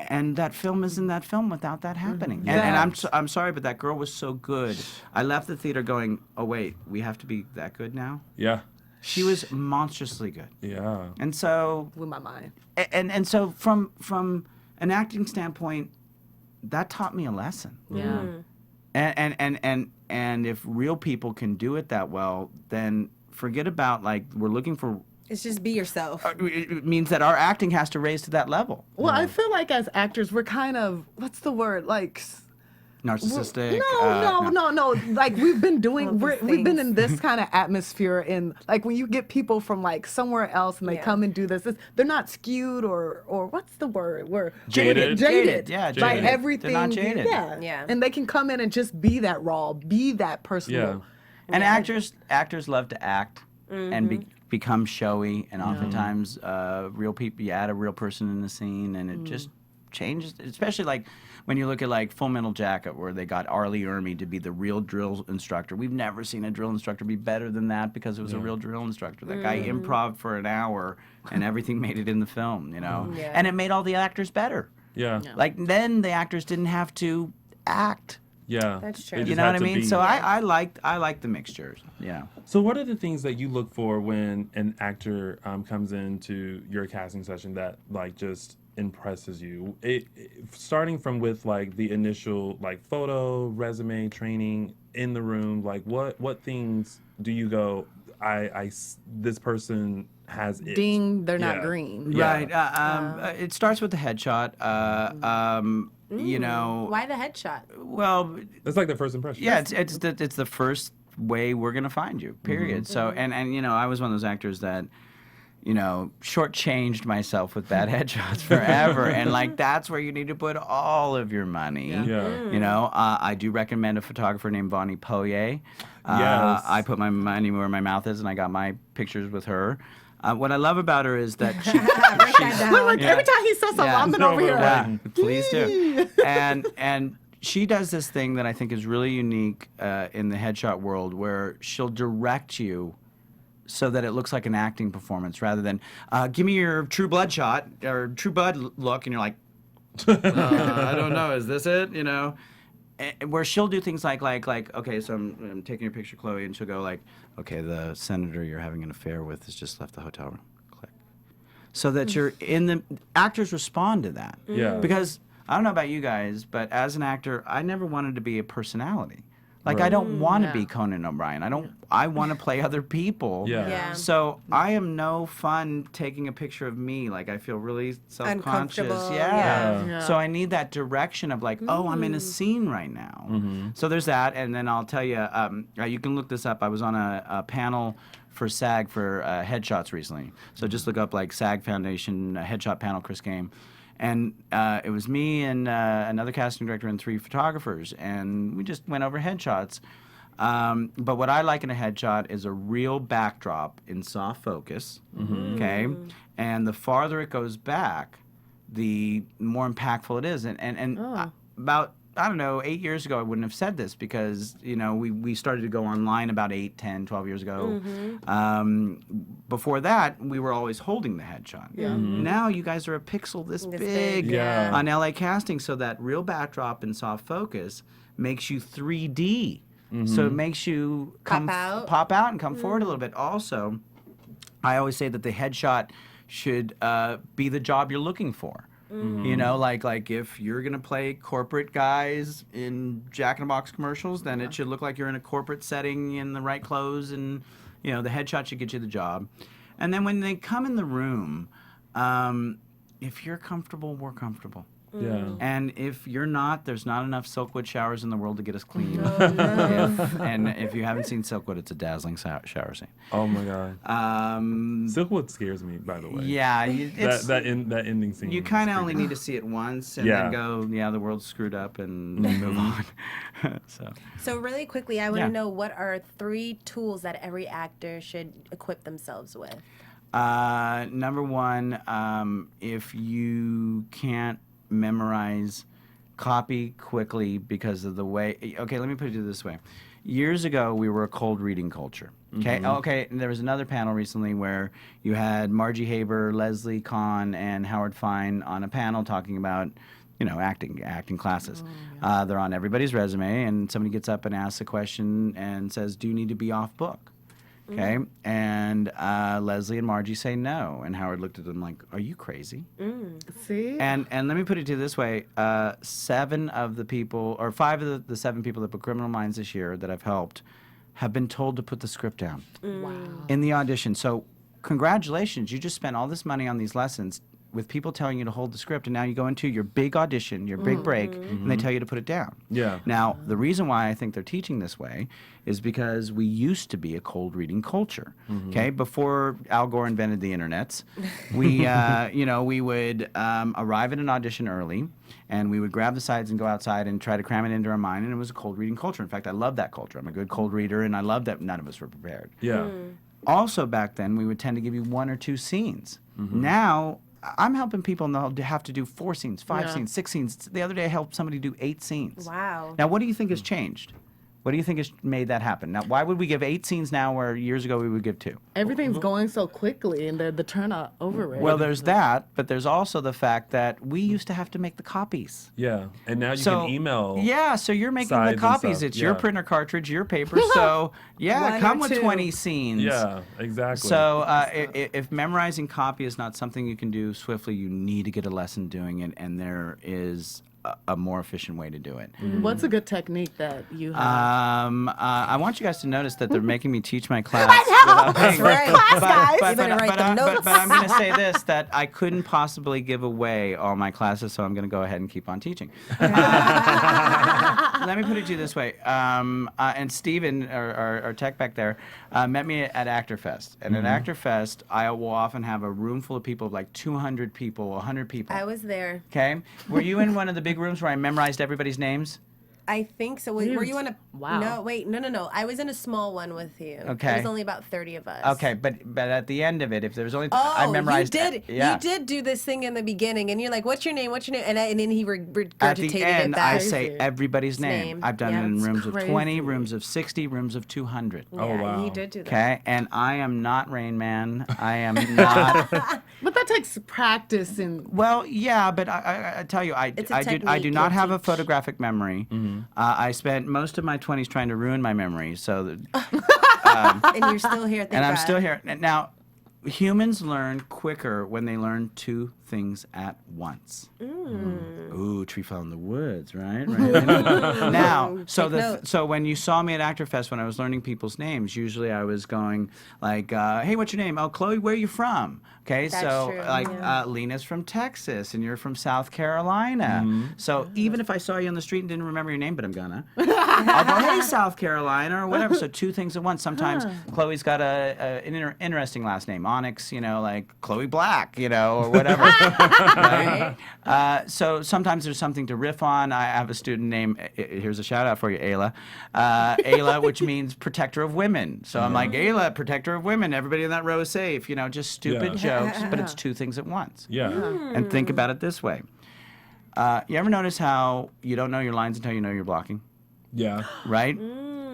And that film isn't that film without that happening. And I'm sorry, but that girl was so good. I left the theater going, oh, wait, we have to be that good now? Yeah. She was monstrously good. Yeah. And so... blew my mind. And so from an acting standpoint, that taught me a lesson. Yeah. And if real people can do it that well, then forget about like we're looking for. It's just be yourself. It means that our acting has to raise to that level. Well, I feel like as actors, we're kind of, what's the word? Like, Narcissistic. No. Like we've been doing, these we've been things. in this kind of atmosphere. In like when you get people from like somewhere else and they come and do this, they're not skewed or what's the word? We're Jaded. Jaded. Yeah, By jaded. everything. They're not jaded. Yeah. And they can come in and just be that raw, be that personal. Yeah. And actors love to act and become showy, and oftentimes real people. You add a real person in the scene, and it just changes. Especially like when you look at like Full Metal Jacket, where they got Arlie Ermey to be the real drill instructor. We've never seen a drill instructor be better than that because it was a real drill instructor. That guy improv for an hour, and everything made it in the film. You know, and it made all the actors better. Yeah. Like then the actors didn't have to act. Yeah. That's true. They You just know had what I to mean? be. So I like the mixtures. Yeah. So what are the things that you look for when an actor comes into your casting session that like just impresses you? Starting from with like the initial like photo, resume, training in the room, like what things do you go, this person has it. Ding, they're not Yeah. green. Yeah. Right. It starts with the headshot. You know. Why the headshot? Well, That's like the first impression. yeah. It's the first way we're gonna find you. Period. So and you know, I was one of those actors that, you know, shortchanged myself with bad headshots forever, and like that's where you need to put all of your money. Yeah. You know, I do recommend a photographer named Bonnie Poirier. Yes. I put my money where my mouth is, and I got my pictures with her. What I love about her is that she. Write that down. Like every time he says something, Yeah. I'm No, over here. we're Yeah, waiting. please do. And she does this thing that I think is really unique in the headshot world, where she'll direct you so that it looks like an acting performance rather than give me your True Blood shot or True Blood look, and you're like, I don't know, is this it? You know, where she'll do things like okay, so I'm taking your picture, Chloe, and she'll go like, okay, the senator you're having an affair with has just left the hotel room. Click. So that you're in the actors respond to that. Yeah. Because I don't know about you guys, but as an actor, I never wanted to be a personality. Like I don't want to be Conan O'Brien. I want to play other people. Yeah. Yeah. So I am no fun taking a picture of me. Like I feel really self-conscious. Uncomfortable, Yeah. yeah. So I need that direction of like, oh, I'm in a scene right now. So there's that, and then I'll tell you, you can look this up. I was on a panel for SAG for headshots recently. So just look up like SAG Foundation headshot panel, Chris Game. And it was me and another casting director and 3 photographers, and we just went over headshots. But what I like in a headshot is a real backdrop in soft focus, okay? And the farther it goes back, the more impactful it is. And about, I don't know, 8 years ago, I wouldn't have said this because, you know, we started to go online about 8, 10, 12 years ago. Before that, we were always holding the headshot. Now you guys are a pixel this big on LA Casting, so that real backdrop in soft focus makes you 3D. So it makes you pop out and come forward a little bit. Also, I always say that the headshot should be the job you're looking for. You know, like if you're gonna play corporate guys in Jack in the Box commercials, then it should look like you're in a corporate setting in the right clothes, and you know the headshot should get you the job. And then when they come in the room, if you're comfortable, we're comfortable. And if you're not, there's not enough Silkwood showers in the world to get us clean. And if you haven't seen Silkwood, it's a dazzling shower scene. Oh my God. Silkwood scares me, by the way. Yeah, that ending scene. You kind of only need to see it once and then go, the world's screwed up, and move on. So really quickly, I want to know, what are 3 tools that every actor should equip themselves with? Number one, if you can't memorize, copy quickly because of the way. Okay, let me put it this way. Years ago, we were a cold reading culture. Okay, and there was another panel recently where you had Margie Haber, Leslie Kahn, and Howard Fine on a panel talking about, you know, acting classes. They're on everybody's resume, and somebody gets up and asks a question and says, "Do you need to be off book?" Okay, and Leslie and Margie say no, and Howard looked at them like, "Are you crazy?" See? And let me put it to you this way: 7 of the people, or 5 of the 7 people that put Criminal Minds this year that I've helped, have been told to put the script down in the audition. So, congratulations! You just spent all this money on these lessons with people telling you to hold the script, and now you go into your big audition, your big break, and they tell you to put it down. Now, the reason why I think they're teaching this way is because we used to be a cold reading culture. Okay, before Al Gore invented the internets, we, we would arrive at an audition early, and we would grab the sides and go outside and try to cram it into our mind, and it was a cold reading culture. In fact, I love that culture. I'm a good cold reader, and I love that none of us were prepared. Also, back then, we would tend to give you 1 or 2 scenes. Now, I'm helping people and they'll have to do 4 scenes, 5 scenes, 6 scenes. The other day I helped somebody do 8 scenes. Wow. Now, what do you think has changed? What do you think has made that happen? Now, why would we give 8 scenes now where years ago we would give 2? Everything's going so quickly, and the turnover rate. Well, there's that, but there's also the fact that we used to have to make the copies. Yeah, and now you can email. Yeah, so you're making the copies. It's your printer cartridge, your paper. So, come with 20 scenes. Yeah, exactly. So, if memorizing copy is not something you can do swiftly, you need to get a lesson doing it, and there is a more efficient way to do it. What's a good technique that you have? I want you guys to notice that they're making me teach my class. That's right. Class, guys. You better write them notes. But I'm going to say this, that I couldn't possibly give away all my classes, so I'm going to go ahead and keep on teaching. Let me put it to you this way. And Steven, our tech back there, met me at Actor Fest. And at Actor Fest, I will often have a room full of people, like 200 people, 100 people. I was there. Okay? Were you in one of the big rooms where I memorized everybody's names? I think so. Were you in a... Wow. No, wait. No. I was in a small one with you. Okay. There was only about 30 of us. Okay, but at the end of it, if there was only... I memorized... you did. Yeah. You did do this thing in the beginning, and you're like, what's your name? What's your name? And then he regurgitated At the end, it back. I say everybody's name. I've done it in That's rooms of crazy. 20, rooms of 60, rooms of 200. Yeah, Oh, wow. he did do that. Okay, and I am not Rain Man. I am not... But that takes practice and... Well, yeah, but I tell you, I do technique not you'll have a teach. photographic memory. I spent most of my 20s trying to ruin my memory, so And you're still here. Thank and I'm God. still here. Now, humans learn quicker when they learn 2 things at once. Ooh, tree fell in the woods, right? Now, so when you saw me at Actor Fest when I was learning people's names, usually I was going like, "Hey, what's your name? Oh, Chloe, where are you from?" Okay, That's so true, like yeah. Lina's from Texas, and you're from South Carolina. So even if I saw you on the street and didn't remember your name, but I'm gonna. I'll go, hey, South Carolina, or whatever. So two things at once. Sometimes Chloe's got an interesting last name, Onyx, like Chloe Black, or whatever. Right? So sometimes there's something to riff on. I have a student named, here's a shout out for you, Ayla. Ayla, which means protector of women. So I'm like, Ayla, protector of women. Everybody in that row is safe. Just stupid jokes, but it's two things at once. Yeah. And think about it this way. You ever notice how you don't know your lines until you know you're blocking? Yeah. Right?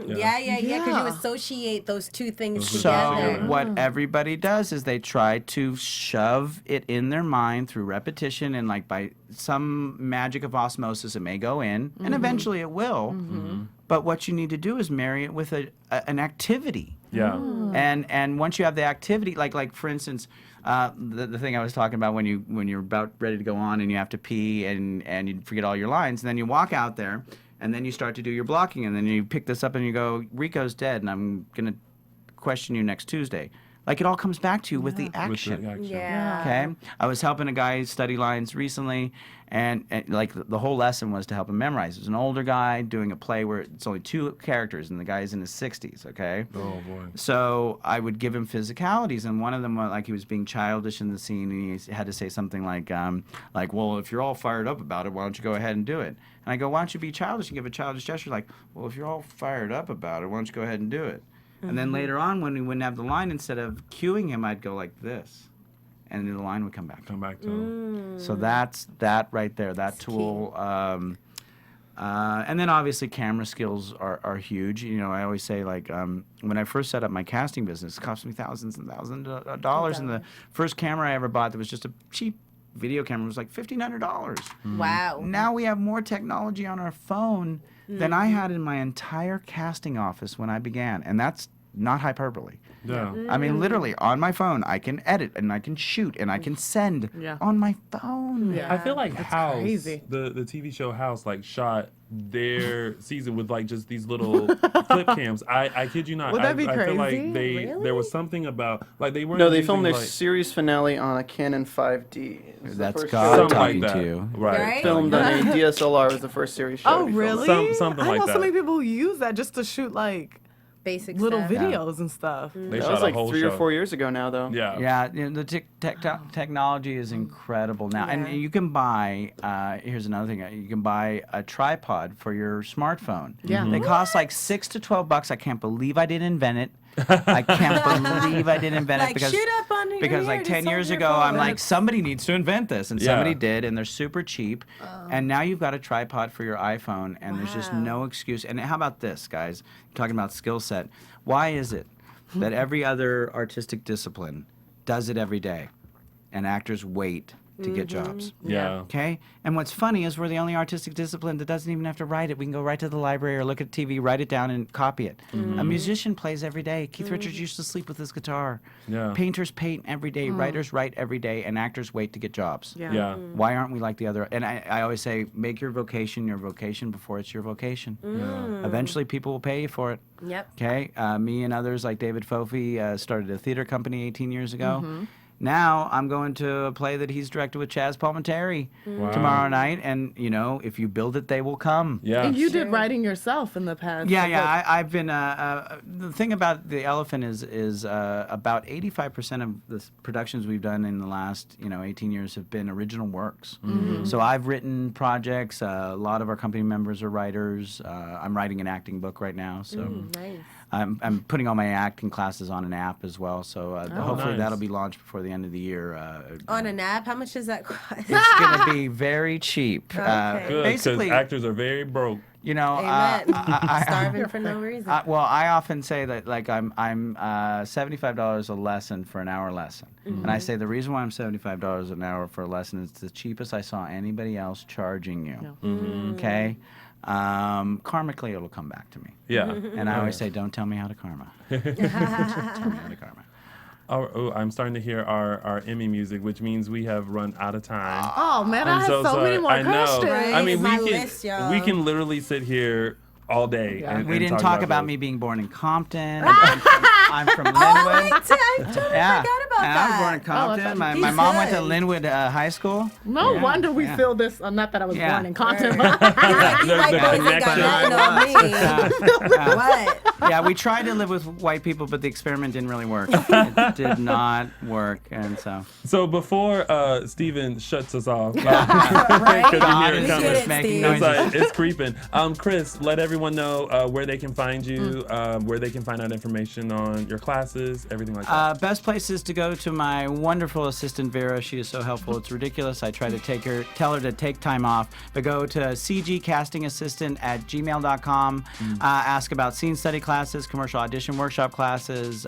Yeah, because you associate those two things So together. what everybody does is they try to shove it in their mind through repetition, and by some magic of osmosis it may go in, and eventually it will. But what you need to do is marry it with an activity. Yeah. And once you have the activity, like for instance, the thing I was talking about when you're about ready to go on and you have to pee and you forget all your lines, and then you walk out there and then you start to do your blocking, and then you pick this up and you go, Rico's dead and I'm gonna question you next Tuesday. It all comes back to you with the action. Yeah. Okay. I was helping a guy study lines recently, and the whole lesson was to help him memorize. It was an older guy doing a play where it's only two characters, and the guy's in his 60s. Okay. Oh boy. So I would give him physicalities, and one of them was he was being childish in the scene, and he had to say something like, well, if you're all fired up about it, why don't you go ahead and do it? And I go, why don't you be childish and give a childish gesture? Well, if you're all fired up about it, why don't you go ahead and do it? And then later on, when we wouldn't have the line, instead of cueing him, I'd go like this, and then the line would come back. Come back to him. So that's that right there, that tool. And then obviously camera skills are huge. I always say when I first set up my casting business, it cost me thousands and thousands of dollars. And the first camera I ever bought that was just a cheap video camera was $1,500. Wow. Now we have more technology on our phone than I had in my entire casting office when I began, and that's not hyperbole. Yeah. I mean, literally, on my phone, I can edit, and I can shoot, and I can send on my phone. Yeah. I feel like House, crazy. the TV show House, shot their season with just these little flip cams. I kid you not. Would that be I feel like crazy? there was something about they weren't. No, they using, filmed their series finale on a Canon 5D. That's God God something talking like that. to you. Right. Filmed on a DSLR was the first series show. Oh, to be filmed really? on. Something I like know that. so many people who use that just to shoot Basic little stuff. videos and stuff. They That shot was a whole 3 show. or 4 years ago now, though. Yeah. Yeah, the technology is incredible now. And you can buy, here's another thing, you can buy a tripod for your smartphone. Yeah. They cost $6 to $12. I can't believe I didn't invent it. I can't believe I didn't invent it because shoot up under your because ear, 10 just years hold your ago I'm phone. like, somebody needs to invent this, and Yeah. somebody did, and they're super cheap. And now you've got a tripod for your iPhone, and there's just no excuse. And how about this, guys? Talking about skill set. Why is it that every other artistic discipline does it every day, and actors wait to get jobs? Yeah. Okay? And what's funny is we're the only artistic discipline that doesn't even have to write it. We can go right to the library or look at TV, write it down, and copy it. A musician plays every day. Keith Richards used to sleep with his guitar. Yeah. Painters paint every day. Writers write every day. And actors wait to get jobs. Yeah. Why aren't we like the other? And I always say, make your vocation before it's your vocation. Eventually, people will pay you for it. Yep. Okay? Me and others like David Fofi started a theater company 18 years ago. Now I'm going to a play that he's directed with Chaz Palminteri tomorrow night, and if you build it, they will come. Yeah. And you did writing yourself in the past. Yeah. I've been. The thing about The Elephant is about 85% of the productions we've done in the last 18 years have been original works. So I've written projects. A lot of our company members are writers. I'm writing an acting book right now. So. Nice. I'm putting all my acting classes on an app as well, so hopefully nice. that'll be launched before the end of the year. On an app, how much does that cost? It's going to be very cheap. Okay. Good, because Basically, actors are very broke. Amen. Starving for no reason. well, I often say that I'm $75 a lesson for an hour lesson, and I say the reason why I'm $75 an hour for a lesson is the cheapest I saw anybody else charging you. Okay. Karmically, it'll come back to me. Yeah. And I always say, don't tell me how to karma. Tell me how to karma. Oh, I'm starting to hear our Emmy music, which means we have run out of time. Oh man, I I'm have so sorry. many more I know. questions. I mean, My we list, y'all. can literally sit here all day. Yeah. And We didn't talk about those. me being born in Compton. I'm from Linwood. I Yeah. forgot about about And I was born in that. Compton. My He's mom went to good. Linwood High School. No Yeah, wonder we yeah. feel this. Not that I was Yeah. born in Compton. You white boys ain't got nothing on me. What? Yeah, we tried to live with white people, but the experiment didn't really work. It did not work, and so. So before Steven shuts us off, Right? 'cause you God hear it is coming. just making Steve. It's noises. like it's creeping. Chris, let everyone know where they can find you, where they can find out information on your classes, everything like that. Best place is to go to my wonderful assistant Vera. She is so helpful. It's ridiculous. I try to tell her to take time off. But go to cgcastingassistant@gmail.com. Ask about scene study classes, commercial audition workshop classes,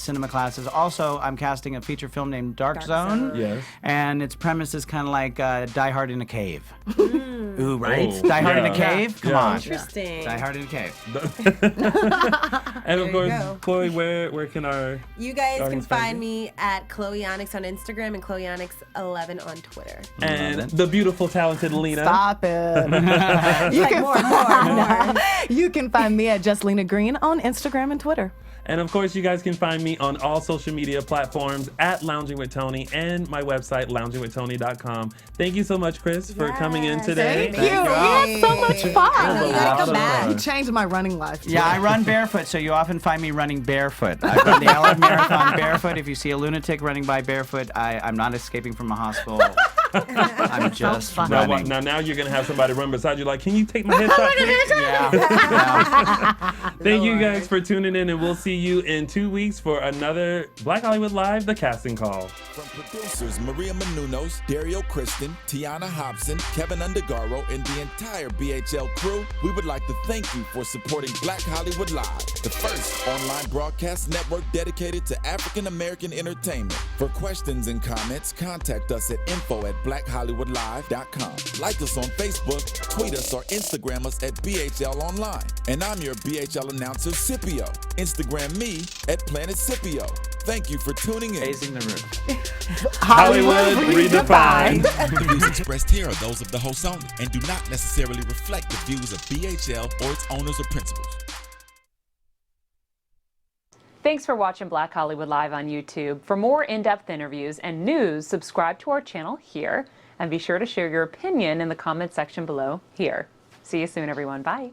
cinema classes. Also, I'm casting a feature film named Dark Zone. Yes. And its premise is kind of like Die Hard in a Cave. Ooh, right? Oh, Die Hard in yeah. a Cave? Come Yeah. on. Interesting. Die Hard in a Cave. And of There you course, go. Chloe, where can our You guys can audience find find you? me at Chloe Onyx on Instagram and Chloe Onyx 11 on Twitter. And the beautiful, talented Lina. Stop it. you, Like can more. you can find me at Just Lina Green on Instagram and Twitter. And of course, you guys can find me on all social media platforms at Lounging with Tony and my website, loungingwithtony.com. Thank you so much, Chris, for coming in Yes, today. Thank you. We had so much fun. I know, you gotta come Awesome. back. You changed my running life. Yeah, I run barefoot, so you often find me running barefoot. I run the LA Marathon barefoot. If you see a lunatic running by barefoot, I'm not escaping from a hospital. I'm just running. Now you're going to have somebody run beside you like, can you take my headshot, please? Yeah. Thank you guys for tuning in, and we'll see you in 2 weeks for another Black Hollywood Live, The Casting Call. From producers Maria Menounos, Dario Kristen, Tiana Hobson, Kevin Undergaro, and the entire BHL crew, we would like to thank you for supporting Black Hollywood Live, the first online broadcast network dedicated to African American entertainment. For questions and comments, contact us at info@blackhollywoodlive.com. Like us on Facebook, tweet us, or Instagram us at BHL Online. And I'm your BHL announcer, Scipio. Instagram me at Planet Scipio. Thank you for tuning in. Raising the roof. Hollywood redefined. The views expressed here are those of the hosts only and do not necessarily reflect the views of BHL or its owners or principals. Thanks for watching Black Hollywood Live on YouTube. For more in-depth interviews and news, subscribe to our channel here, and be sure to share your opinion in the comment section below here. See you soon, everyone. Bye.